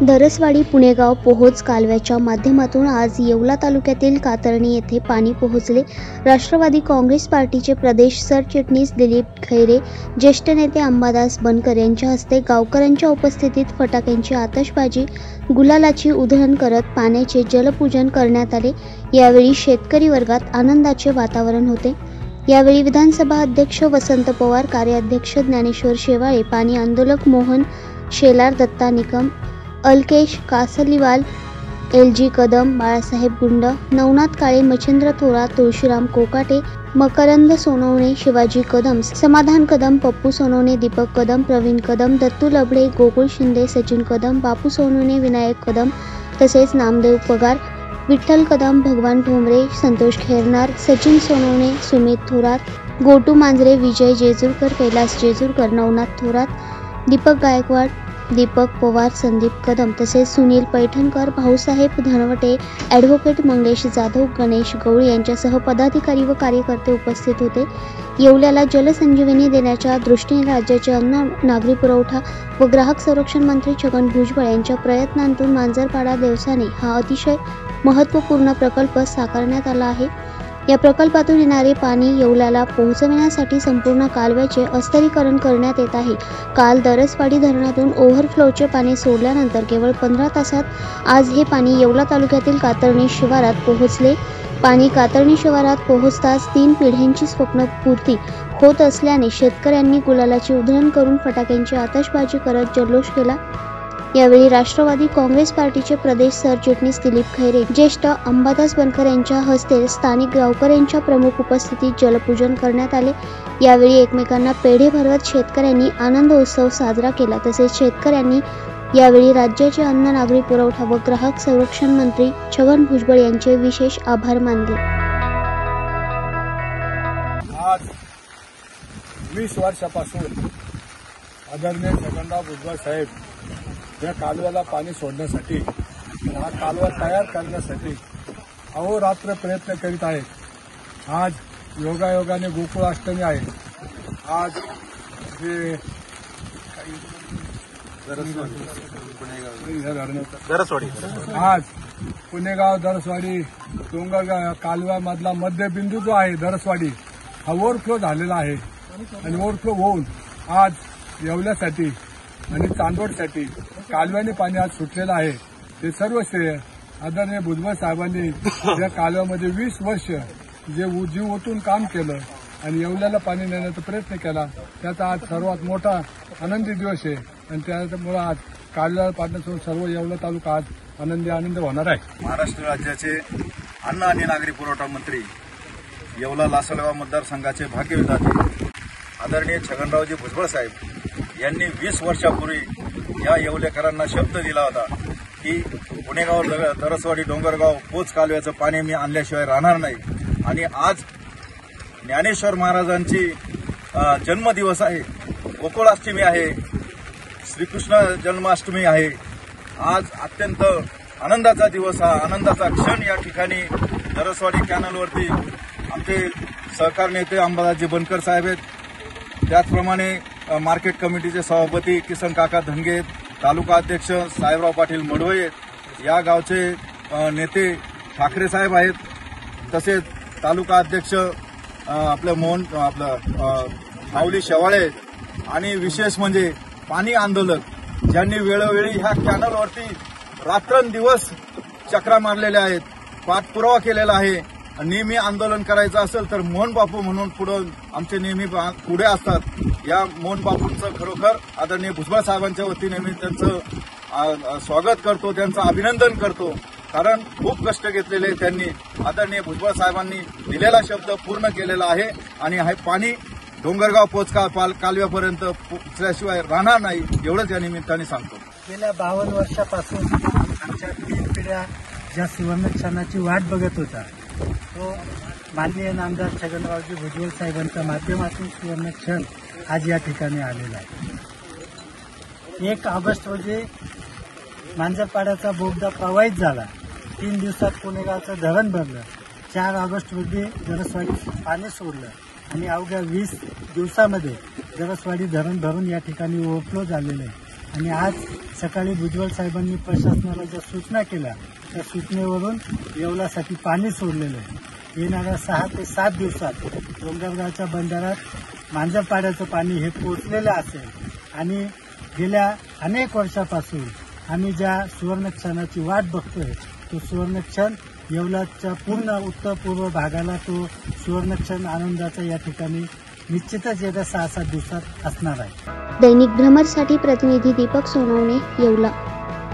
दरसवाडी पुणेगाव पोहोच कालव्याच्या माध्यमातून आज येवला तालुक्यातील कातरणी येथे पाणी पोहोचले। राष्ट्रवादी काँग्रेस पार्टीचे प्रदेश सरचिटणीस दिलीप खैरे, ज्येष्ठ नेते अंबादास बनकर यांच्या हस्ते गावकऱ्यांच्या उपस्थितीत फटाक्यांची आतषबाजी, गुलालाची उधळण करत पाण्याचे जलपूजन करण्यात आले। यावेळी शेतकरी वर्गात आनंदाचे वातावरण होते। यावेळी विधानसभा अध्यक्ष वसंत पवार, कार्याध्यक्ष ज्ञानेश्वर शेवाळे, पाणी आंदोलक मोहन शेलार, दत्ता निकम, अलकेश कासलीवाल, LG कदम, बाळासाहेब गुंड, नवनाथ काळे, मच्छिंद्र थोरात, तुळशीराम कोकाटे, मकरंद सोनवणे, शिवाजी कदम, समाधान कदम, पप्पू सोनवणे, दीपक कदम, प्रवीण कदम, दत्तू लबडे, गोकुळ शिंदे, सचिन कदम, बापू सोनवणे, विनायक कदम तसेच नामदेव पगार, विठ्ठल कदम, भगवान ठोंबरे, संतोष खेरनार, सचिन सोनवणे, सुमित थोरात, गोटू मांजरे, विजय जेजुरकर, कैलास जेजुरकर, नवनाथ थोरात, दीपक गायकवाड, दीपक पवार, संदीप कदम तसेच सुनील पैठणकर, भाऊसाहेब धनवटे, ॲडव्होकेट मंगेश जाधव, गणेश गवळी यांच्यासह पदाधिकारी व कार्यकर्ते उपस्थित होते। येवल्याला जलसंजीवनी देण्याच्या दृष्टीने राज्याचे अन्न, नागरी पुरवठा व ग्राहक संरक्षण मंत्री छगन भुजबळ यांच्या प्रयत्नांतून मांजरपाडा देवसाने हा अतिशय महत्त्वपूर्ण प्रकल्प साकारण्यात आला आहे। या प्रकल्पातून येणारे पाणी येवल्याला पोहोचविण्यासाठी संपूर्ण कालव्याचे अस्तरीकरण करण्यात येत आहे। काल दरसवाडी धरणातून ओव्हरफ्लोचे पाणी सोडल्यानंतर केवळ 15 तासात आज हे पाणी येवला तालुक्यातील कातरणी शिवारात पोहोचले। पाणी कातरणी शिवारात पोहोचताच 3 पिढ्यांची स्वप्नपूर्ती होत असल्याने शेतकऱ्यांनी गुलालाची उधळण करून फटाक्यांची आतषबाजी करत जल्लोष केला। यावेळी राष्ट्रवादी काँग्रेस पार्टीचे प्रदेश सरचिटणीस दिलीप खैरे, ज्येष्ठ अंबादास बनकर यांच्या हस्ते स्थानिक गावकऱ्यांच्या प्रमुख उपस्थितीत जलपूजन करण्यात आले। यावेळी एकमेकांना पेढे भरवत शेतकऱ्यांनी आनंद उत्सव साजरा केला। तसेच शेतकऱ्यांनी यावेळी राज्याचे अन्न, नागरी पुरवठा व ग्राहक संरक्षण मंत्री छगन भुजबळ यांचे विशेष आभार मानले। आज 20 वर्षापासून आदरणीय छगनराव भुजबळ साहेब या कालव्याला पाणी सोडण्यासाठी, हा कालवा तयार करण्यासाठी अहोरात्र प्रयत्न करीत आहेत। आज योगायोगाने गोकुळाष्टमी आहे। आज जे आज पुणेगाव दरसवाडी डोंगरगाव कालव्यामधला मध्यबिंदू जो आहे दरसवाडी, हा ओव्हरफ्लो झालेला आहे आणि ओव्हरफ्लो होऊन आज येवल्यासाठी आणि चांदोडसाठी कालव्याने पाणी आज सुटलेलं आहे। ते सर्व श्रेय आदरणीय भुजबळ साहेबांनी या कालव्यामध्ये 20 वर्ष जे जीव ओतून काम केलं आणि येवल्याला पाणी नेण्याचा प्रयत्न केला, त्याचा आज सर्वात मोठा आनंदी दिवस आहे आणि त्यामुळे आज कालव्याला पाण्यासोबत सर्व येवला तालुका आज आनंद होणार आहे। महाराष्ट्र राज्याचे अन्न आणि नागरी पुरवठा मंत्री, येवला लासलगाव मतदारसंघाचे भाग्यविधाते आदरणीय छगनरावजी भुजबळ साहेब यांनी 20 वर्षापूर्वी या येवलेकरांना शब्द दिला होता की पुणेगाव दरसवाडी डोंगरगाव पोच कालव्याचं पाणी मी आणल्याशिवाय राहणार नाही। आणि आज ज्ञानेश्वर महाराजांची जन्मदिवस आहे, गोकुळाष्टमी आहे, श्रीकृष्ण जन्माष्टमी आहे। आज अत्यंत आनंदाचा दिवस, हा आनंदाचा क्षण या ठिकाणी दरसवाडी कॅनलवरती आमचे सहकार नेते अंबादासजी बनकर साहेब आहेत, त्याचप्रमाणे मार्केट कमिटीचे सभापती किसन काका धनगे, तालुका अध्यक्ष साहेबराव पाटील मडवये, या गावचे नेते ठाकरे साहेब आहेत, तसेच तालुका अध्यक्ष माऊली शेवाळे आणि विशेष म्हणजे पाणी आंदोलक ज्यांनी वेळोवेळी ह्या कॅनलवरती रात्रंदिवस चक्रा मारलेल्या आहेत, पाठपुरावा केलेला आहे। नेहमी आंदोलन करायचं असेल तर मोहन बापू म्हणून आमचे नेहमी पुढे असतात। या मोहन बापूंचं खरोखर आदरणीय भुजबळ साहेबांच्या वतीने मी त्यांचं स्वागत करतो, त्यांचं अभिनंदन करतो, कारण खूप कष्ट घेतलेले त्यांनी। आदरणीय भुजबळ साहेबांनी दिलेला शब्द पूर्ण केलेला आहे आणि हे पाणी डोंगरगाव पोच कालव्यापर्यंत पोचल्याशिवाय राहणार नाही, एवढंच या निमित्ताने सांगतो। गेल्या 52 वर्षापासून आमच्या 3 पिढ्या ज्या सुवर्णक्षणाची वाट बघत होता, तो माननीय नामदार छगनरावजी भुजबळ साहेबांच्या माध्यमातून सुवर्णक्षण आज या ठिकाणी आलेला आहे। 1 ऑगस्ट रोजी मांजरपाड्याचा बोगदा प्रवाहित झाला, 3 दिवसात पुणेगावचं धरण भरलं, 4 ऑगस्ट रोजी दरसवाडी पाणी सोडलं आणि अवघ्या 20 दिवसामध्ये दरसवाडी धरण भरून या ठिकाणी ओव्हरफ्लो झालेलं आहे। आणि आज सकाळी भुजबळ साहेबांनी प्रशासनाला ज्या सूचना केल्या त्या सूचनेवरून येवल्यासाठी पाणी सोडलेलं आहे. येणाऱ्या 6 ते 7 दिवसात डोंगरगावच्या बंधाऱ्यात मांजरपाड्याचं पाणी हे पोचलेलं असेल आणि गेल्या अनेक वर्षापासून आम्ही ज्या सुवर्णक्षणाची वाट बघतोय तो सुवर्णक्षण येवल्याच्या पूर्ण उत्तर पूर्व भागाला तो सुवर्णक्षण आनंदाचा या ठिकाणी निश्चितच येत्या 6-7 दिवसात असणार आहे. दैनिक भ्रमरसाठी प्रतिनिधी दीपक सोनवणे, येवला.